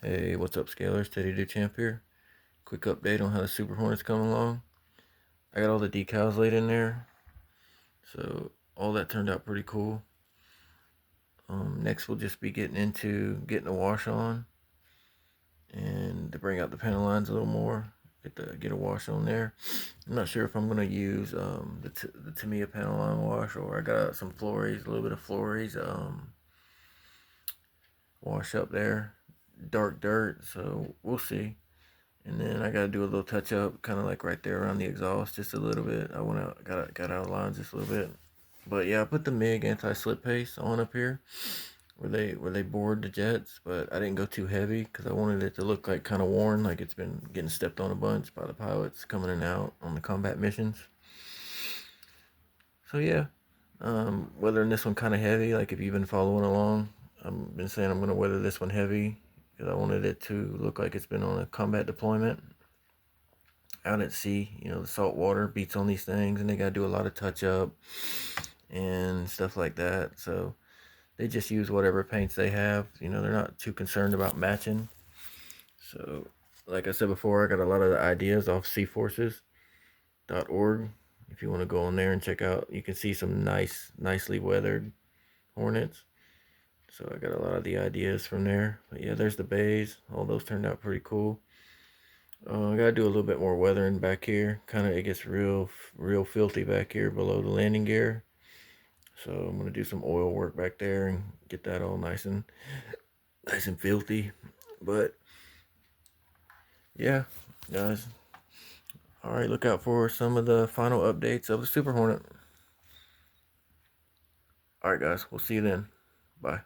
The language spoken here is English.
Hey, what's up, Scalers? Teddy the Champ here. Quick update on how the Super Hornet's coming along. I got all the decals laid in there, so all that turned out pretty cool. Next, we'll just be getting a wash on, and to bring out the panel lines a little more. Get a wash on there. I'm not sure if I'm gonna use the Tamiya panel line wash, or I got some Flores, a little bit of Flores wash up there, dark dirt. So we'll see. And then I gotta do a little touch up, kind of like right there around the exhaust, just a little bit. I went out, got out of line just a little bit. But yeah, I put the MIG anti-slip paste on up here where they bored the jets, but I didn't go too heavy because I wanted it to look like kind of worn, like it's been getting stepped on a bunch by the pilots coming in and out on the combat missions. So yeah, weathering this one kind of heavy. Like if you've been following along, I've been saying I'm gonna weather this one heavy because I wanted it to look like it's been on a combat deployment out at sea. You know, the salt water beats on these things, and they gotta do a lot of touch up and stuff like that. So they just use whatever paints they have. You know, they're not too concerned about matching. So, like I said before, I got a lot of the ideas off seaforces.org. If you want to go on there and check out, you can see some nicely weathered Hornets. So I got a lot of the ideas from there. But yeah, there's the bays. All those turned out pretty cool. I gotta do a little bit more weathering back here. Kind of, it gets real filthy back here below the landing gear. So I'm gonna do some oil work back there and get that all nice and filthy. But yeah, guys. All right, look out for some of the final updates of the Super Hornet. All right, guys. We'll see you then. Bye.